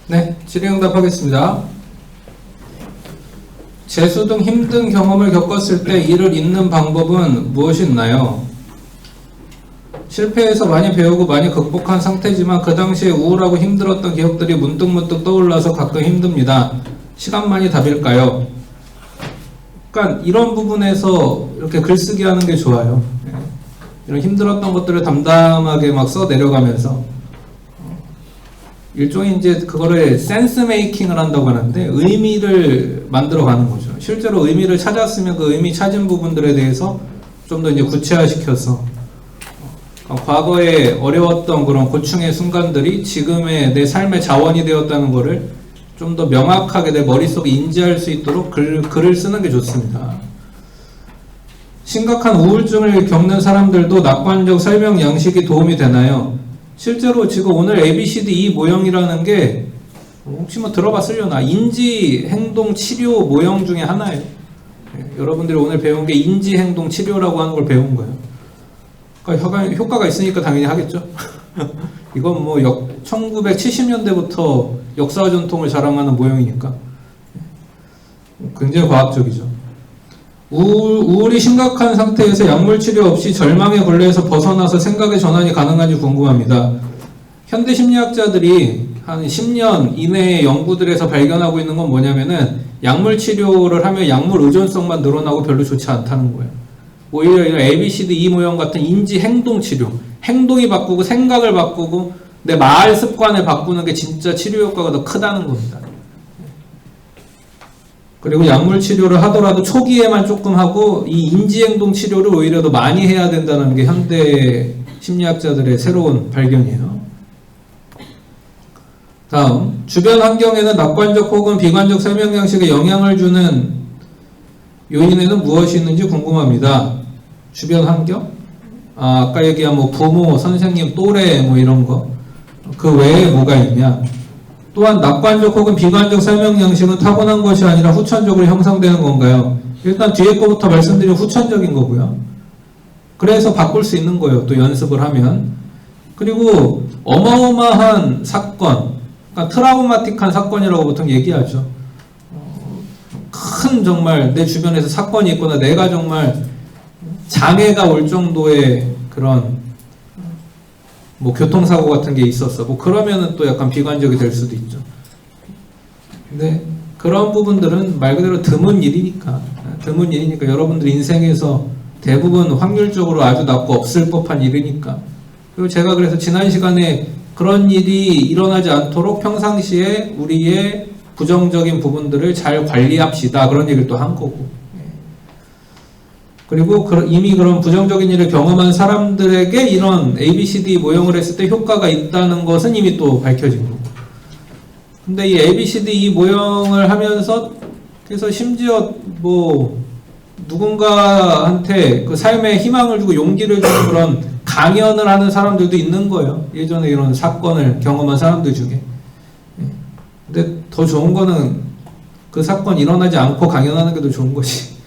네, 질의응답 하겠습니다. 재수 등 힘든 경험을 겪었을 때 이를 잇는 방법은 무엇이 있나요? 실패해서 많이 배우고 많이 극복한 상태지만 그 당시에 우울하고 힘들었던 기억들이 문득문득 떠올라서 가끔 힘듭니다. 시간만이 답일까요? 그러니까 이런 부분에서 이렇게 글쓰기 하는 게 좋아요. 이런 힘들었던 것들을 담담하게 막 써 내려가면서 일종의 이제 그거를 센스 메이킹을 한다고 하는데 의미를 만들어 가는 거죠. 실제로 의미를 찾았으면 그 의미 찾은 부분들에 대해서 좀 더 이제 구체화시켜서 과거에 어려웠던 그런 고충의 순간들이 지금의 내 삶의 자원이 되었다는 거를 좀 더 명확하게 내 머릿속에 인지할 수 있도록 글을 쓰는 게 좋습니다. 심각한 우울증을 겪는 사람들도 낙관적 설명 양식이 도움이 되나요? 실제로 지금 오늘 ABCD 모형이라는 게 혹시 뭐 들어봤으려나 인지행동치료 모형 중에 하나예요. 여러분들이 오늘 배운 게 인지행동치료라고 하는 걸 배운 거예요. 그러니까 효과가 있으니까 당연히 하겠죠. 이건 뭐 1970년대부터 역사 전통을 자랑하는 모형이니까 굉장히 과학적이죠. 우울이 심각한 상태에서 약물 치료 없이 절망의 굴레에서 벗어나서 생각의 전환이 가능한지 궁금합니다. 현대 심리학자들이 한 10년 이내의 연구들에서 발견하고 있는 건 뭐냐면은 약물 치료를 하면 약물 의존성만 늘어나고 별로 좋지 않다는 거예요. 오히려 이런 ABCD 모형 같은 인지 행동 치료, 행동이 바꾸고 생각을 바꾸고 내 말 습관을 바꾸는 게 진짜 치료 효과가 더 크다는 겁니다. 그리고 약물 치료를 하더라도 초기에만 조금 하고 이 인지행동 치료를 오히려 더 많이 해야 된다는 게 현대 심리학자들의 새로운 발견이에요. 다음, 주변 환경에는 낙관적 혹은 비관적 설명 양식에 영향을 주는 요인에는 무엇이 있는지 궁금합니다. 주변 환경? 아까 얘기한 뭐 부모, 선생님, 또래 뭐 이런 거. 그 외에 뭐가 있냐? 또한 낙관적 혹은 비관적 설명 양식은 타고난 것이 아니라 후천적으로 형성되는 건가요? 일단 뒤에 거부터 말씀드리면 후천적인 거고요. 그래서 바꿀 수 있는 거예요. 또 연습을 하면. 그리고 어마어마한 사건, 그러니까 트라우마틱한 사건이라고 보통 얘기하죠. 큰 정말 내 주변에서 사건이 있거나 내가 정말 장애가 올 정도의 그런 뭐 교통사고 같은 게 있었어. 뭐 그러면은 또 약간 비관적이 될 수도 있죠. 근데 그런 부분들은 말 그대로 드문 일이니까 여러분들 인생에서 대부분 확률적으로 아주 낮고 없을 법한 일이니까. 그리고 제가 그래서 지난 시간에 그런 일이 일어나지 않도록 평상시에 우리의 부정적인 부분들을 잘 관리합시다. 그런 얘기를 또 한 거고. 그리고 이미 그런 부정적인 일을 경험한 사람들에게 이런 ABCD 모형을 했을 때 효과가 있다는 것은 이미 또 밝혀진 거고. 근데 이 ABCD 모형을 하면서 그래서 심지어 뭐 누군가한테 그 삶에 희망을 주고 용기를 주는 그런 강연을 하는 사람들도 있는 거예요. 예전에 이런 사건을 경험한 사람들 중에. 근데 더 좋은 거는 그 사건 일어나지 않고 강연하는 게 더 좋은 것이.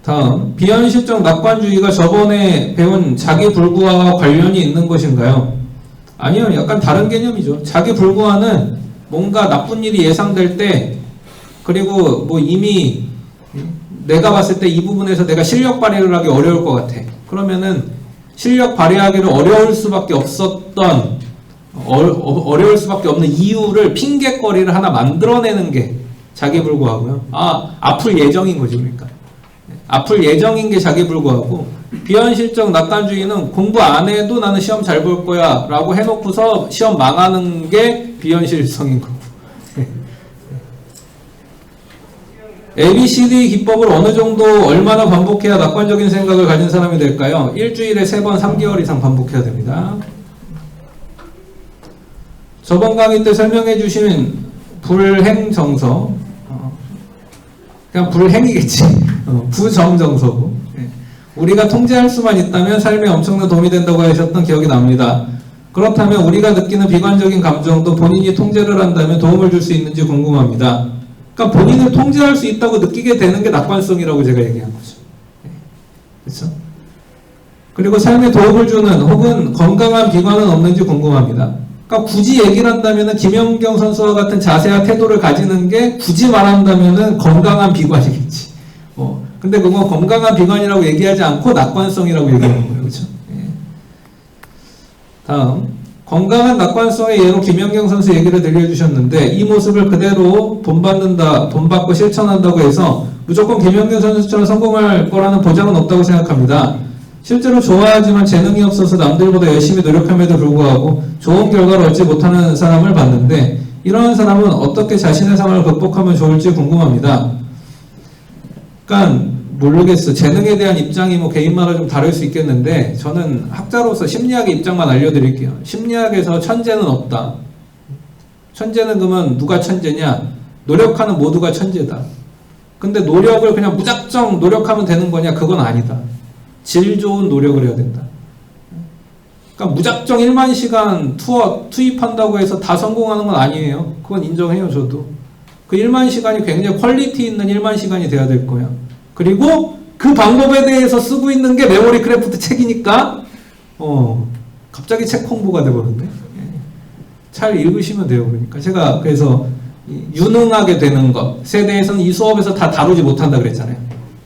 다음, 비현실적 낙관주의가 저번에 배운 자기불구화와 관련이 있는 것인가요? 아니요, 약간 다른 개념이죠. 자기불구화는 뭔가 나쁜 일이 예상될 때, 그리고 뭐 이미 내가 봤을 때 이 부분에서 내가 실력 발휘를 하기 어려울 것 같아. 그러면은 실력 발휘하기를 어려울 수밖에 없었던, 어려울 수밖에 없는 이유를 핑계거리를 하나 만들어내는 게 자기불구화고요. 아플 예정인 거지, 그러니까. 아플 예정인 게 자기불구하고, 비현실적 낙관주의는 공부 안 해도 나는 시험 잘 볼 거야 라고 해놓고서 시험 망하는 게 비현실성인 거고. ABCD 기법을 어느 정도 얼마나 반복해야 낙관적인 생각을 가진 사람이 될까요? 일주일에 3번 3개월 이상 반복해야 됩니다. 저번 강의 때 설명해 주신 불행정서, 그냥 불행이겠지. 부정정서고. 우리가 통제할 수만 있다면 삶에 엄청난 도움이 된다고 하셨던 기억이 납니다. 그렇다면 우리가 느끼는 비관적인 감정도 본인이 통제를 한다면 도움을 줄 수 있는지 궁금합니다. 그러니까 본인을 통제할 수 있다고 느끼게 되는 게 낙관성이라고 제가 얘기한 거죠. 그렇죠? 그리고 삶에 도움을 주는 혹은 건강한 비관은 없는지 궁금합니다. 그러니까 굳이 얘기를 한다면은 김연경 선수와 같은 자세와 태도를 가지는 게 굳이 말한다면은 건강한 비관이겠지. 근데 그건 건강한 비관이라고 얘기하지 않고 낙관성이라고 얘기하는 거예요. 그렇죠? 예. 다음. 건강한 낙관성의 예로 김연경 선수 얘기를 들려주셨는데 이 모습을 그대로 돈 받고 실천한다고 해서 무조건 김연경 선수처럼 성공할 거라는 보장은 없다고 생각합니다. 실제로 좋아하지만 재능이 없어서 남들보다 열심히 노력함에도 불구하고 좋은 결과를 얻지 못하는 사람을 봤는데 이러한 사람은 어떻게 자신의 상황을 극복하면 좋을지 궁금합니다. 그러니까 모르겠어. 재능에 대한 입장이 뭐 개인마다 좀 다를 수 있겠는데 저는 학자로서 심리학의 입장만 알려드릴게요. 심리학에서 천재는 없다. 천재는 그러면 누가 천재냐? 노력하는 모두가 천재다. 근데 노력을 그냥 무작정 노력하면 되는 거냐? 그건 아니다. 질 좋은 노력을 해야 된다. 그러니까 무작정 1만 시간 투입한다고 해서 다 성공하는 건 아니에요. 그건 인정해요, 저도. 그 1만 시간이 굉장히 퀄리티 있는 1만 시간이 돼야 될 거야. 그리고 그 방법에 대해서 쓰고 있는 게 메모리 크래프트 책이니까, 갑자기 책 홍보가 돼버렸네. 잘 읽으시면 돼요, 그러니까. 제가 그래서 유능하게 되는 것에 대해서는 이 수업에서 다 다루지 못한다 그랬잖아요.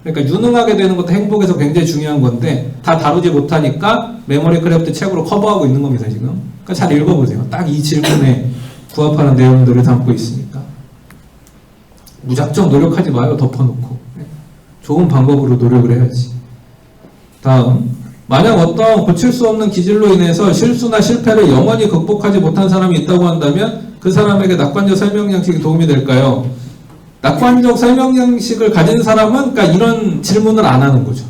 그러니까 유능하게 되는 것도 행복에서 굉장히 중요한 건데 다 다루지 못하니까 메모리 크래프트 책으로 커버하고 있는 겁니다, 지금. 그러니까 잘 읽어보세요. 딱 이 질문에 부합하는 내용들을 담고 있으니까. 무작정 노력하지 마요, 덮어놓고. 좋은 방법으로 노력을 해야지. 다음. 만약 어떤 고칠 수 없는 기질로 인해서 실수나 실패를 영원히 극복하지 못한 사람이 있다고 한다면 그 사람에게 낙관적 설명 양식이 도움이 될까요? 낙관적 설명 양식을 가진 사람은 그러니까 이런 질문을 안 하는 거죠.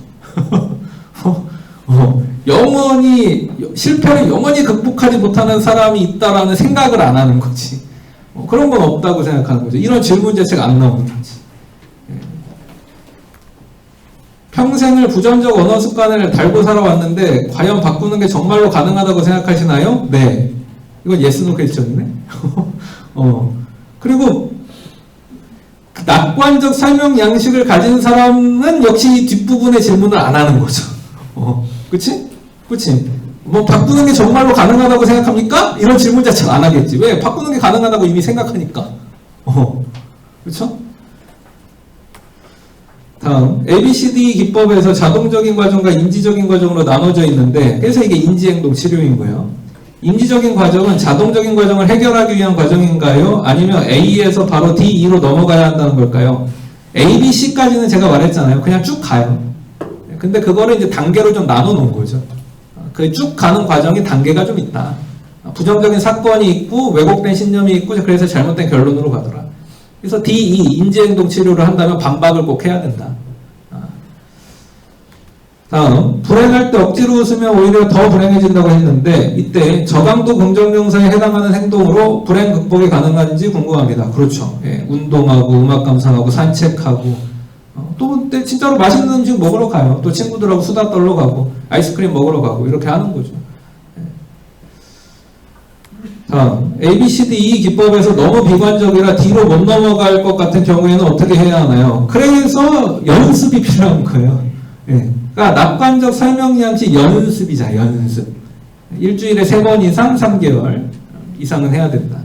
영원히 실패를 영원히 극복하지 못하는 사람이 있다라는 생각을 안 하는 거지. 그런 건 없다고 생각하는 거죠. 이런 질문 자체가 안 나오는 거지. 평생을 부정적 언어 습관을 달고 살아왔는데 과연 바꾸는 게 정말로 가능하다고 생각하시나요? 네. 이건 yes, no 퀘스천이네. 그리고 낙관적 설명 양식을 가진 사람은 역시 이 뒷부분의 질문을 안 하는 거죠. 그치? 그치? 뭐 바꾸는 게 정말로 가능하다고 생각합니까? 이런 질문 자체를 안 하겠지. 왜? 바꾸는 게 가능하다고 이미 생각하니까. 그쵸? 다음, ABCD 기법에서 자동적인 과정과 인지적인 과정으로 나눠져 있는데 그래서 이게 인지행동 치료인 거예요. 인지적인 과정은 자동적인 과정을 해결하기 위한 과정인가요? 아니면 A에서 바로 D2로 넘어가야 한다는 걸까요? A, B, C까지는 제가 말했잖아요. 그냥 쭉 가요. 근데 그거를 이제 단계로 좀 나눠 놓은 거죠. 그 쭉 가는 과정이 단계가 좀 있다. 부정적인 사건이 있고 왜곡된 신념이 있고 그래서 잘못된 결론으로 가더라. 그래서 D2 인지행동 치료를 한다면 반박을 꼭 해야 된다. 다음, 불행할 때 억지로 웃으면 오히려 더 불행해진다고 했는데 이때 저강도 긍정명사에 해당하는 행동으로 불행 극복이 가능한지 궁금합니다. 그렇죠. 예, 운동하고 음악 감상하고 산책하고 또 진짜로 맛있는 음식 먹으러 가요. 또 친구들하고 수다 떨러 가고 아이스크림 먹으러 가고 이렇게 하는 거죠. 다음, ABCDE 기법에서 너무 비관적이라 D로 못 넘어갈 것 같은 경우에는 어떻게 해야 하나요? 그래서 연습이 필요한 거예요. 예. 그러니까 낙관적 설명 양식 연습이자 연습. 일주일에 3번 이상 3개월 이상은 해야 된다.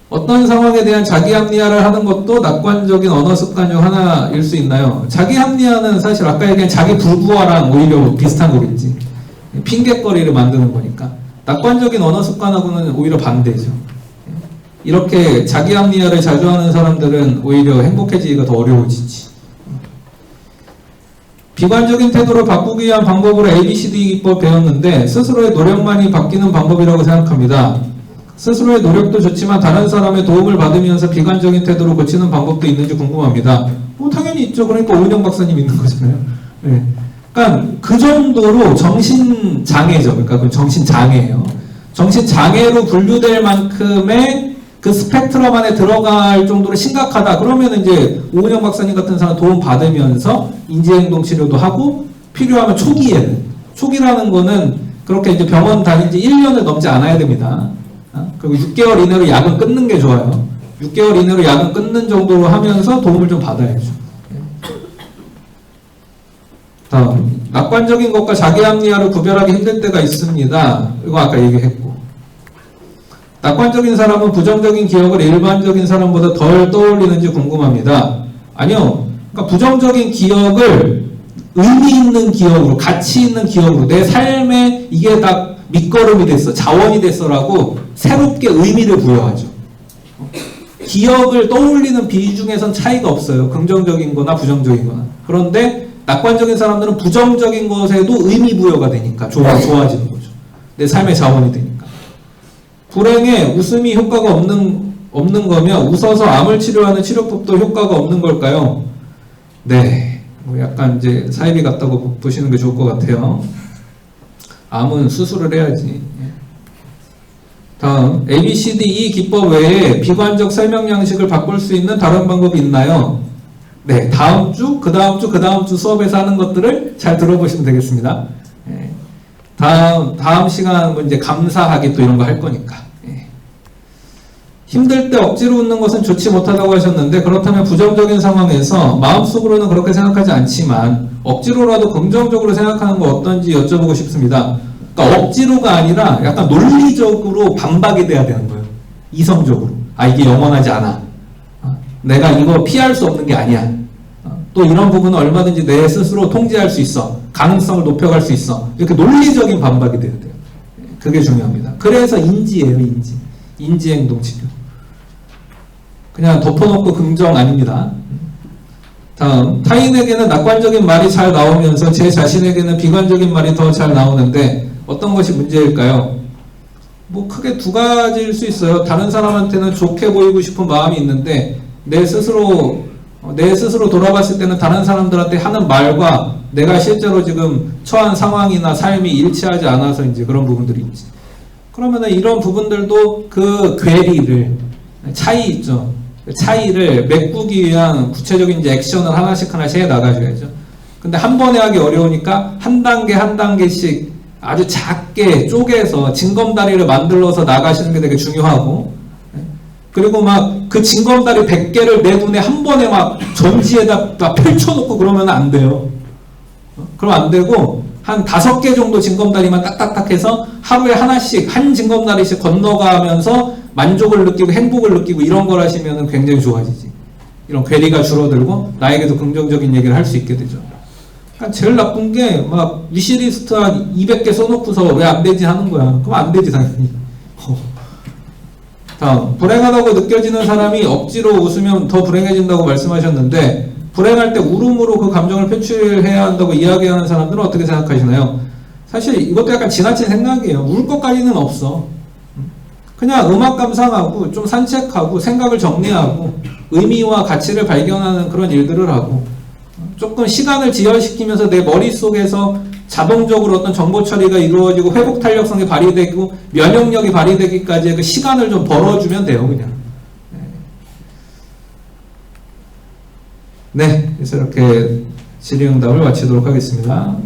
어떤 상황에 대한 자기 합리화를 하는 것도 낙관적인 언어 습관 중 하나일 수 있나요? 자기 합리화는 사실 아까 얘기한 자기 불구화랑 오히려 비슷한 거겠지. 핑계거리를 만드는 거니까. 낙관적인 언어 습관하고는 오히려 반대죠. 이렇게 자기 합리화를 자주 하는 사람들은 오히려 행복해지기가 더 어려워지지. 비관적인 태도를 바꾸기 위한 방법으로 ABCD 기법 배웠는데 스스로의 노력만이 바뀌는 방법이라고 생각합니다. 스스로의 노력도 좋지만 다른 사람의 도움을 받으면서 비관적인 태도를 고치는 방법도 있는지 궁금합니다. 당연히 있죠. 그러니까 오은영 박사님 있는 거잖아요. 네. 그러니까 그 정도로 정신장애죠. 그러니까 그 정신장애예요. 정신장애로 분류될 만큼의 그 스펙트럼 안에 들어갈 정도로 심각하다. 그러면 이제 오은영 박사님 같은 사람 도움 받으면서 인지행동 치료도 하고 필요하면 초기라는 거는 그렇게 이제 병원 다닌 지 1년을 넘지 않아야 됩니다. 그리고 6개월 이내로 약은 끊는 게 좋아요. 6개월 이내로 약은 끊는 정도로 하면서 도움을 좀 받아야죠. 다음, 낙관적인 것과 자기 합리화를 구별하기 힘들 때가 있습니다. 이거 아까 얘기했고. 낙관적인 사람은 부정적인 기억을 일반적인 사람보다 덜 떠올리는지 궁금합니다. 아니요. 그러니까 부정적인 기억을 의미 있는 기억으로, 가치 있는 기억으로, 내 삶에 이게 다 밑거름이 됐어, 자원이 됐어라고 새롭게 의미를 부여하죠. 기억을 떠올리는 비중에선 차이가 없어요. 긍정적인 거나 부정적인 거나. 그런데 낙관적인 사람들은 부정적인 것에도 의미 부여가 되니까 좋아지는 거죠. 내 삶의 자원이 되니까. 불행에 웃음이 효과가 없는 거면 웃어서 암을 치료하는 치료법도 효과가 없는 걸까요? 네. 뭐 약간 이제 사이비 같다고 보시는 게 좋을 것 같아요. 암은 수술을 해야지. 다음, ABCDE 기법 외에 비관적 설명 양식을 바꿀 수 있는 다른 방법이 있나요? 네, 다음 주, 그 다음 주 수업에서 하는 것들을 잘 들어보시면 되겠습니다. 예. 다음 시간 뭐 이제 감사하기 또 이런 거 할 거니까. 예. 힘들 때 억지로 웃는 것은 좋지 못하다고 하셨는데, 그렇다면 부정적인 상황에서 마음속으로는 그렇게 생각하지 않지만 억지로라도 긍정적으로 생각하는 거 어떤지 여쭤보고 싶습니다. 그러니까 억지로가 아니라 약간 논리적으로 반박이 돼야 되는 거예요. 이성적으로. 아, 이게 영원하지 않아. 내가 이거 피할 수 없는 게 아니야. 또 이런 부분은 얼마든지 내 스스로 통제할 수 있어. 가능성을 높여갈 수 있어. 이렇게 논리적인 반박이 돼야 돼요. 그게 중요합니다. 그래서 인지예요, 인지. 인지행동치료. 그냥 덮어놓고 긍정 아닙니다. 다음, 타인에게는 낙관적인 말이 잘 나오면서 제 자신에게는 비관적인 말이 더 잘 나오는데 어떤 것이 문제일까요? 뭐 크게 두 가지일 수 있어요. 다른 사람한테는 좋게 보이고 싶은 마음이 있는데 내 스스로 돌아봤을 때는 다른 사람들한테 하는 말과 내가 실제로 지금 처한 상황이나 삶이 일치하지 않아서 이제 그런 부분들이 있지. 그러면은 이런 부분들도 그 괴리를, 차이 있죠. 차이를 메꾸기 위한 구체적인 이제 액션을 하나씩 해 나가줘야죠. 근데 한 번에 하기 어려우니까 한 단계씩 아주 작게 쪼개서 징검다리를 만들어서 나가시는 게 되게 중요하고, 그리고 막 그 징검다리 100개를 내 눈에 한 번에 막 전지에다 막 펼쳐놓고 그러면 안 돼요. 그럼 안 되고 한 5개 정도 징검다리만 딱딱딱 해서 하루에 하나씩 한 징검다리씩 건너가면서 만족을 느끼고 행복을 느끼고 이런 걸 하시면 굉장히 좋아지지. 이런 괴리가 줄어들고 나에게도 긍정적인 얘기를 할 수 있게 되죠. 그러니까 제일 나쁜 게 막 위시리스트 한 200개 써놓고서 왜 안 되지 하는 거야. 그럼 안 되지 당연히. 다음, 불행하다고 느껴지는 사람이 억지로 웃으면 더 불행해진다고 말씀하셨는데 불행할 때 울음으로 그 감정을 표출해야 한다고 이야기하는 사람들은 어떻게 생각하시나요? 사실 이것도 약간 지나친 생각이에요. 울 것까지는 없어. 그냥 음악 감상하고 좀 산책하고 생각을 정리하고 의미와 가치를 발견하는 그런 일들을 하고 조금 시간을 지연시키면서 내 머릿속에서 자동적으로 어떤 정보 처리가 이루어지고 회복 탄력성이 발휘되고 면역력이 발휘되기까지의 그 시간을 좀 벌어주면 돼요, 그냥. 네, 그래서 이렇게 질의응답을 마치도록 하겠습니다.